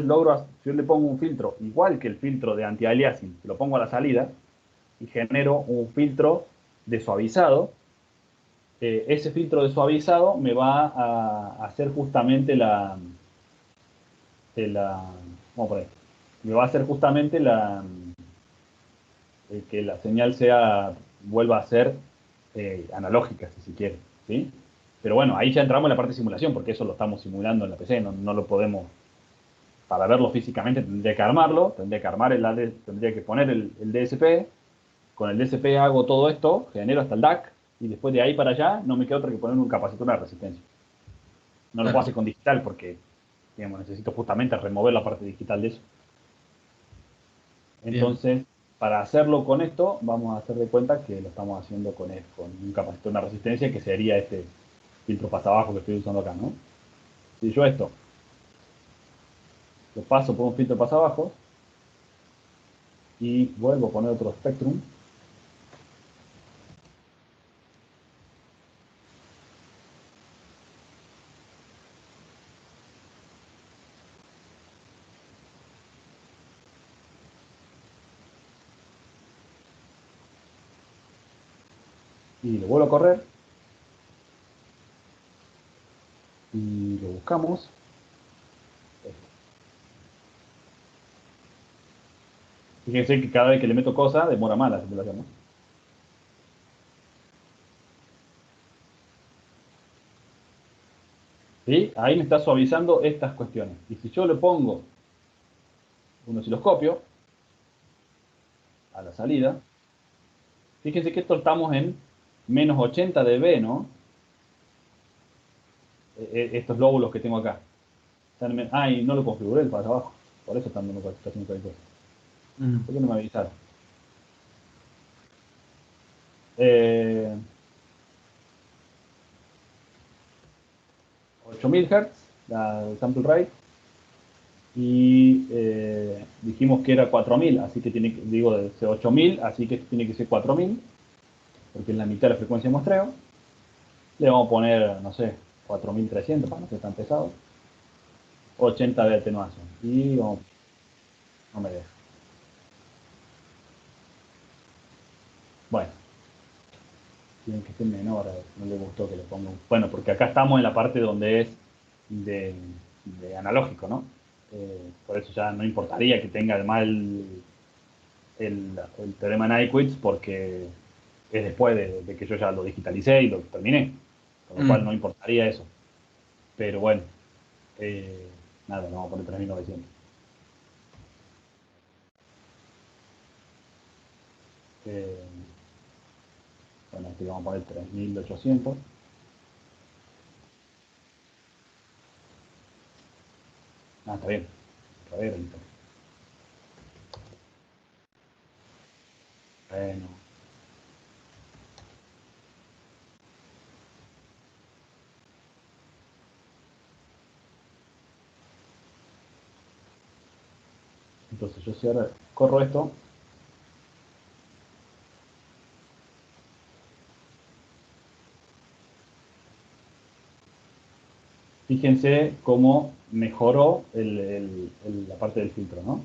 yo le pongo un filtro igual que el filtro de anti-aliasing, lo pongo a la salida y genero un filtro de suavizado. Ese filtro de suavizado me va a hacer justamente vamos por ahí, me va a hacer justamente que la señal vuelva a ser analógica, si se quiere, ¿sí? Pero bueno, ahí ya entramos en la parte de simulación, porque eso lo estamos simulando en la PC, no lo podemos, para verlo físicamente tendría que armarlo, tendría que armar tendría que poner el DSP, con el DSP hago todo esto, genero hasta el DAC, y después de ahí para allá no me queda otra que poner un capacitor de resistencia. No lo puedo hacer con digital porque, digamos, necesito justamente remover la parte digital de eso. Bien. Entonces, para hacerlo con esto, vamos a hacer de cuenta que lo estamos haciendo con un capacitor de resistencia, que sería este filtro pasabajo que estoy usando acá, ¿no? Si yo esto lo paso por un filtro pasabajo y vuelvo a poner otro Spectrum, y lo vuelvo a correr, y lo buscamos. Fíjense que cada vez que le meto cosas, demora más la simulación, ¿no? ¿Sí? Ahí me está suavizando estas cuestiones. Y si yo le pongo un osciloscopio a la salida, fíjense que esto estamos en menos 80 dB, ¿no? Estos lóbulos que tengo acá. Y no lo configuré el para abajo. Por eso están dando haciendo cualquier cosa. ¿Por qué no me avisaron? 8000 Hz, la sample rate, y dijimos que era 4000, así que digo, de 8000, así que tiene que ser 4000, porque es la mitad de la frecuencia de muestreo. Le vamos a poner, no sé, 4300 para no ser tan pesado. 80 de atenuación. Y no me deja. Bueno, tienen que ser menor, no le gustó que le ponga Bueno, porque acá estamos en la parte donde es de analógico, ¿no? Por eso ya no importaría que tenga además el teorema Nyquist, porque es después de que yo ya lo digitalicé y lo terminé. Con lo cual no importaría eso. Pero bueno, nada, le vamos a poner 3900. Bueno, aquí le vamos a poner 3800. Está bien. A ver, bueno. Entonces yo si ahora corro esto, fíjense cómo mejoró la parte del filtro, ¿no?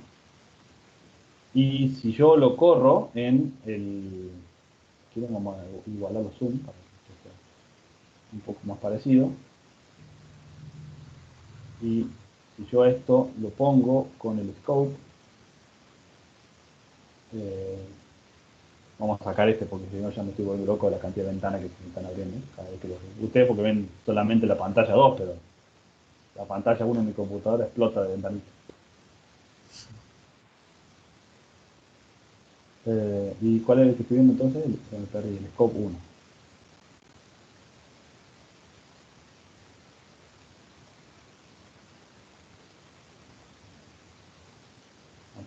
Y si yo lo corro en el... Aquí vamos a igualar los zoom para que esto sea un poco más parecido. Y si yo esto lo pongo con el scope, eh, vamos a sacar este porque si no ya me estoy volviendo loco de la cantidad de ventanas que se me están abriendo cada vez que lo veo. Ustedes porque ven solamente la pantalla 2, pero la pantalla 1 en mi computadora explota de ventanitas. ¿Y cuál es el que estoy viendo entonces? El scope 1.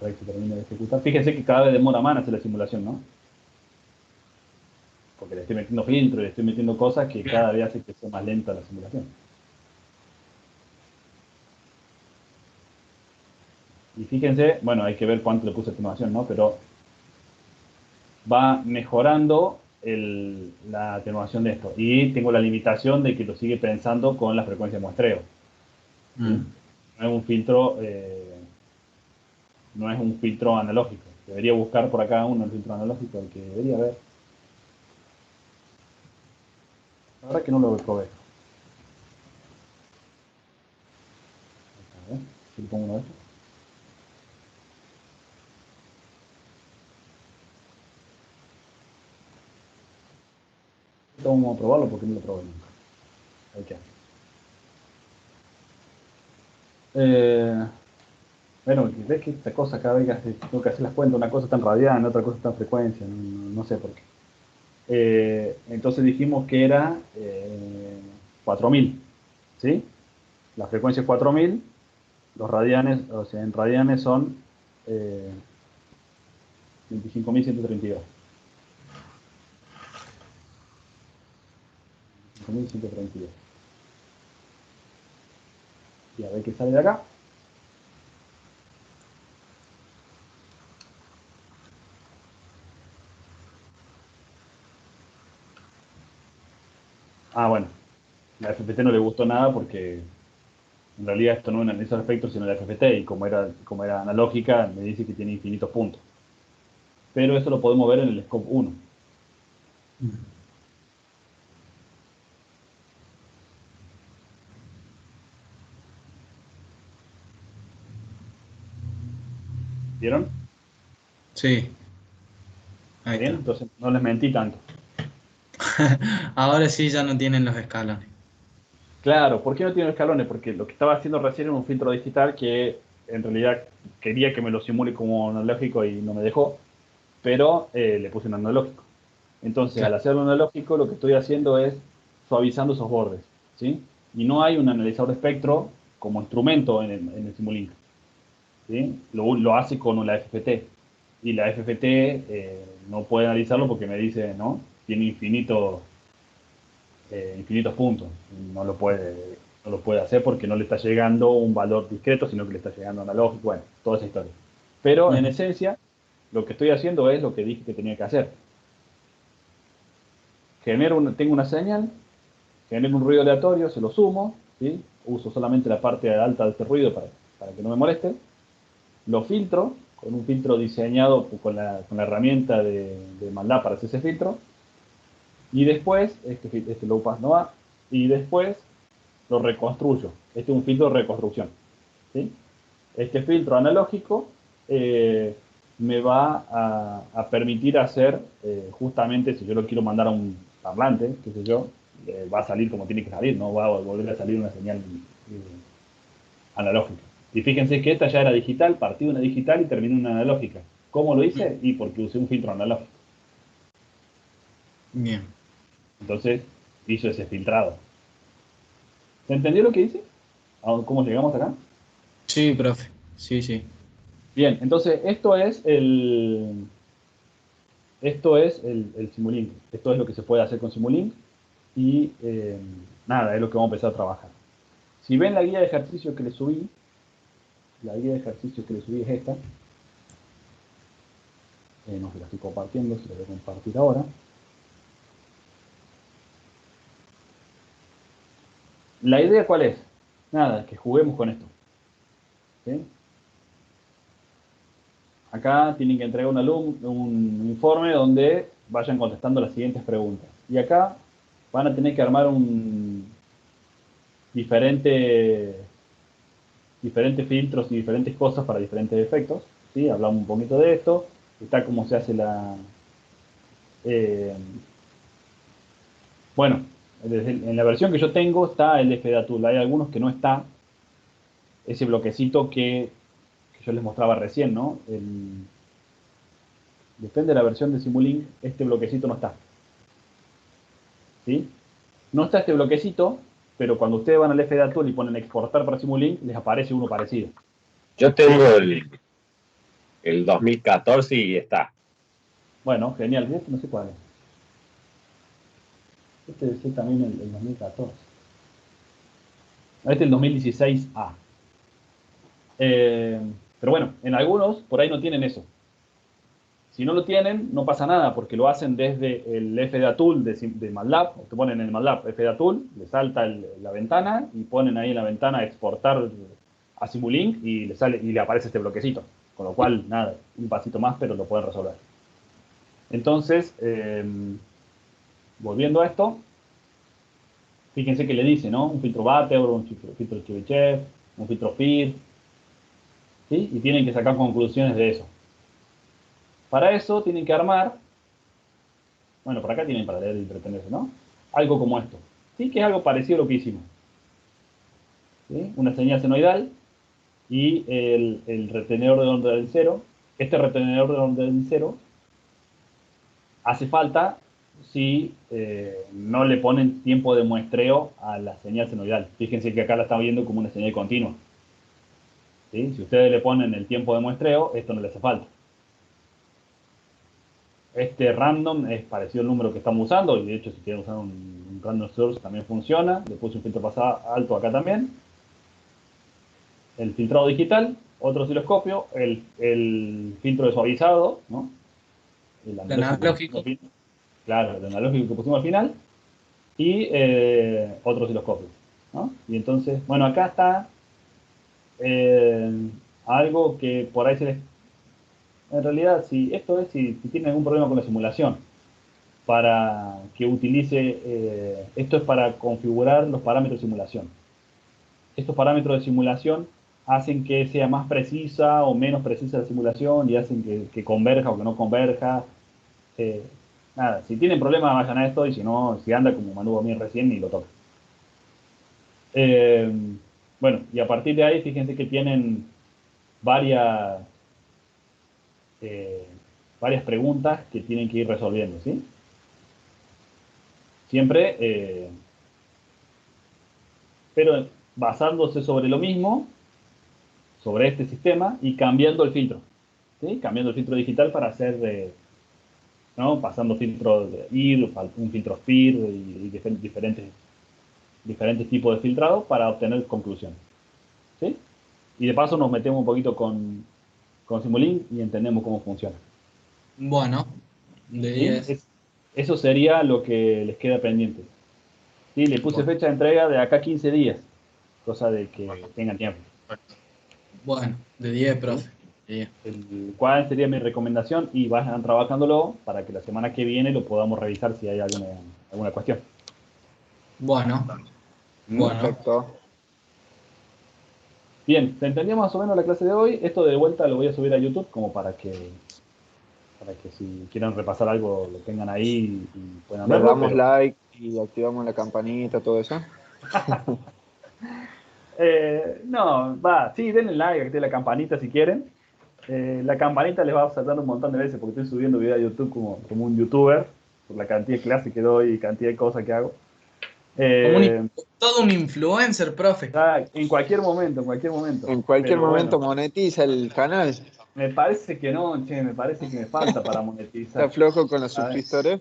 Para que se termine de ejecutar. Fíjense que cada vez demora más hacer la simulación, ¿no? Porque le estoy metiendo filtros, le estoy metiendo cosas que cada vez hace que sea más lenta la simulación. Y fíjense, bueno, hay que ver cuánto le puse estimación, ¿no? Pero va mejorando la atenuación de esto. Y tengo la limitación de que lo sigue pensando con la frecuencia de muestreo. ¿Sí? No es un filtro, no es un filtro analógico. Debería buscar por acá uno el filtro analógico, el que debería haber. La verdad que no lo probé. A ver, si le pongo uno de estos. Vamos a probarlo porque no lo probé nunca. Hay que. Bueno, ves que esta cosa cada vez que tengo que hacer las cuentas, una cosa está en radian, otra cosa está en frecuencia, no sé por qué. Entonces dijimos que era 4000, ¿sí? La frecuencia es 4000, los radianes, o sea, en radianes son 25.132. 25.132. Y a ver qué sale de acá. Ah, bueno, la FPT no le gustó nada porque en realidad esto no es un analizador de espectro, sino la FPT, y como era analógica, me dice que tiene infinitos puntos. Pero eso lo podemos ver en el scope 1. ¿Vieron? Sí, ahí ¿Está bien? está. Entonces no les mentí tanto. Ahora sí ya no tienen los escalones. Claro, ¿por qué no tiene escalones? Porque lo que estaba haciendo recién era un filtro digital que en realidad quería que me lo simule como analógico y no me dejó, pero le puse un analógico. Entonces, al Claro. hacerlo analógico, lo que estoy haciendo es suavizando esos bordes, ¿sí? Y no hay un analizador de espectro como instrumento en el Simulink, ¿sí? Lo hace con la FFT. Y la FFT no puede analizarlo porque me dice, ¿no? Tiene infinitos puntos. No lo puede hacer porque no le está llegando un valor discreto, sino que le está llegando analógico, bueno, toda esa historia. Pero en Ujú. esencia, lo que estoy haciendo es lo que dije que tenía que hacer. Tengo una señal, genero un ruido aleatorio, se lo sumo, ¿sí? Uso solamente la parte alta de este ruido para que no me moleste, lo filtro con un filtro diseñado con la herramienta de MATLAB para hacer ese filtro, y después, este low pass no va, y después lo reconstruyo. Este es un filtro de reconstrucción, ¿sí? Este filtro analógico me va a permitir hacer, justamente, si yo lo quiero mandar a un parlante, qué sé yo, va a salir como tiene que salir, no va a volver a salir una señal analógica. Y fíjense que esta ya era digital, partí de una digital y terminé una analógica. ¿Cómo lo hice? Y porque usé un filtro analógico. Bien. Entonces hizo ese filtrado. ¿Se entendió lo que hice? ¿Cómo llegamos acá? Sí, profe. Sí, sí. Bien, entonces esto es el Simulink. Esto es lo que se puede hacer con Simulink. Y nada, es lo que vamos a empezar a trabajar. Si ven la guía de ejercicio que le subí, la guía de ejercicio que le subí es esta. No se la estoy compartiendo, se la voy a compartir ahora. La idea, ¿cuál es? Nada, que juguemos con esto. ¿Sí? Acá tienen que entregar un informe donde vayan contestando las siguientes preguntas. Y acá van a tener que armar diferentes filtros y diferentes cosas para diferentes efectos. ¿Sí? Hablamos un poquito de esto. Está cómo se hace eh, bueno, en la versión que yo tengo está el FDA Tool. Hay algunos que no está ese bloquecito que yo les mostraba recién, ¿no? Depende de la versión de Simulink, este bloquecito no está. ¿Sí? No está este bloquecito, pero cuando ustedes van al FDA Tool y ponen exportar para Simulink, les aparece uno parecido. Yo tengo el 2014 y está. Bueno, genial. Este no sé cuál es. Este debe ser también el 2014. Este es el 2016A. Pero bueno, en algunos por ahí no tienen eso. Si no lo tienen, no pasa nada, porque lo hacen desde el FDA Tool de MATLAB. Te ponen en el MATLAB FDA Tool, le salta la ventana y ponen ahí en la ventana exportar a Simulink y le aparece este bloquecito. Con lo cual, nada, un pasito más, pero lo pueden resolver. Entonces, volviendo a esto, fíjense que le dice, ¿no? Un filtro Butterworth, un filtro Chebyshev, un filtro FIR, ¿sí? Y tienen que sacar conclusiones de eso. Para eso tienen que armar, bueno, por acá tienen para leer y entretenerse, ¿no? Algo como esto, ¿sí? Que es algo parecido a lo que hicimos. ¿Sí? Una señal senoidal y el retenedor de onda del cero. Este retenedor de onda del cero hace falta si no le ponen tiempo de muestreo a la señal senoidal. Fíjense que acá la estamos viendo como una señal continua. ¿Sí? Si ustedes le ponen el tiempo de muestreo, esto no le hace falta. Este random es parecido al número que estamos usando, y de hecho si quieren usar un random source también funciona. Le puse un filtro pasado alto acá también. El filtrado digital, otro osciloscopio, el filtro de suavizado, ¿no? El Analógico. Claro, el analógico que pusimos al final, y otro osciloscopio, ¿no? Y entonces, bueno, acá está algo que por ahí se les... En realidad, si tienen algún problema con la simulación, para que utilice, esto es para configurar los parámetros de simulación. Estos parámetros de simulación hacen que sea más precisa o menos precisa la simulación y hacen que converja o que no converja. Eh, Nada, si tienen problemas vayan a esto y si no, si anda como Manu a mí recién ni lo toca. Bueno, y a partir de ahí fíjense que tienen varias, eh, varias preguntas que tienen que ir resolviendo, ¿sí? Siempre pero basándose sobre lo mismo, sobre este sistema y cambiando el filtro. ¿Sí? Cambiando el filtro digital para hacer, ¿no? Pasando filtros de IR, un filtro FIR y diferentes tipos de filtrado para obtener conclusiones. ¿Sí? Y de paso nos metemos un poquito con Simulink y entendemos cómo funciona. Bueno, de ¿Sí? 10. Eso sería lo que les queda pendiente. Sí, le puse Bueno, fecha de entrega de acá 15 días, cosa de que tengan tiempo. bueno, de 10, ¿Sí? profe. De 10. ¿Cuál sería mi recomendación? Y vayan trabajándolo para que la semana que viene lo podamos revisar si hay alguna cuestión. Bueno, ¿Mm? bueno. Perfecto. Bien, ¿se entendió más o menos la clase de hoy? Esto de vuelta lo voy a subir a YouTube como para que si quieren repasar algo lo tengan ahí y puedan Les verlo, damos pero like y activamos la campanita, todo eso. no, sí, denle like, activen la campanita si quieren. La campanita les va a saltar un montón de veces porque estoy subiendo videos a YouTube como un youtuber, por la cantidad de clases que doy y cantidad de cosas que hago. Como Eh, todo un influencer, profe. En cualquier momento, en cualquier momento. En cualquier Pero momento bueno, monetiza el canal. me parece que no, che, me parece que me falta para Está monetizar. flojo con los A ver. suscriptores.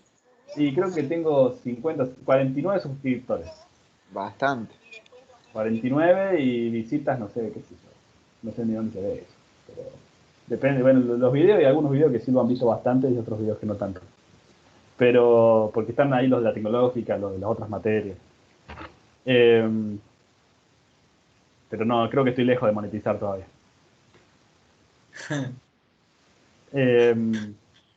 Y creo que tengo 49 suscriptores. Bastante. 49 y visitas, no sé, qué sé yo. No sé ni dónde se ve eso. Pero depende, bueno, los videos hay algunos videos que sí lo han visto bastante y otros videos que no tanto. Pero porque están ahí los de la tecnológica, los de las otras materias. Eh, pero no, creo que estoy lejos de monetizar todavía.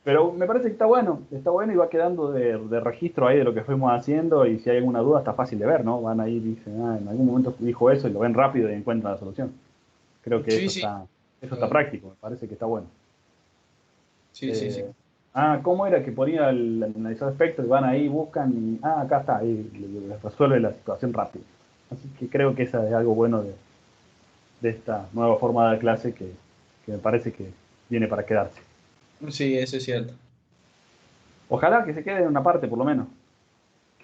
Pero me parece que está bueno y va quedando de registro ahí de lo que fuimos haciendo y si hay alguna duda está fácil de ver, ¿no? Van ahí y dicen, en algún momento dijo eso y lo ven rápido y encuentran la solución. Creo que Sí, eso sí. está práctico, me parece que está bueno. Sí, sí, sí. ¿Cómo era que ponía el analizador de espectro y van ahí, buscan y, acá está, y les resuelve la situación rápido? Así que creo que esa es algo bueno de esta nueva forma de dar clase que me parece que viene para quedarse. Sí, eso es cierto. Ojalá que se quede en una parte, por lo menos.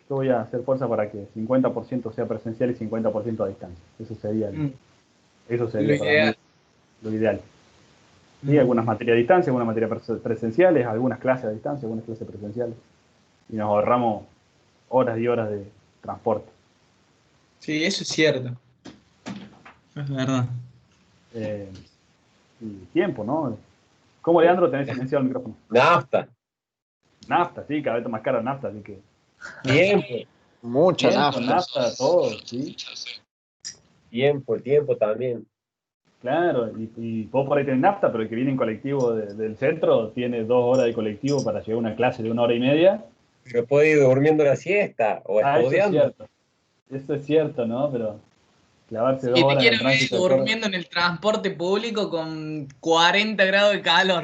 Yo voy a hacer fuerza para que 50% sea presencial y 50% a distancia. Eso sería, Mm, eso Lo sería para mí ideal. lo ideal. Sí, Mm. algunas materias a distancia, algunas materias presenciales, algunas clases a distancia, algunas clases presenciales. Y nos ahorramos horas y horas de transporte. Sí, eso es cierto. Es verdad. Eh, y tiempo, ¿no? ¿Cómo, Leandro, tenés silenciado el micrófono? Nafta, Nafta, sí, cada vez está más cara nafta, así que... tiempo, Mucha Tiempo, nafta. nafta, todo, sí. el tiempo también. Claro, y vos por ahí tenés nafta, pero el que viene en colectivo del centro tiene 2 horas de colectivo para llegar a una clase de 1 hora y media. Yo puedo ir durmiendo la siesta o Eso es estudiando. cierto. Eso es cierto, ¿no? Pero clavarse dos Sí, te horas en quiero el ver tránsito de Córdoba. durmiendo en el transporte público con 40 grados de calor.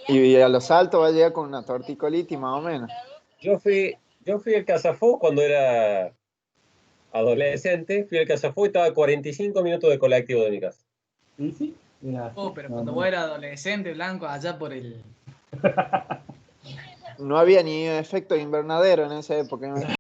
Y a los altos va a llegar con una torticoliti más o menos. Yo fui al Casafó cuando era adolescente, fui al Casafó y estaba a 45 minutos de colectivo de mi casa. Y sí, es así. Pero No, cuando no, vos no. eras adolescente, blanco, allá por el... No había ni efecto invernadero en esa época.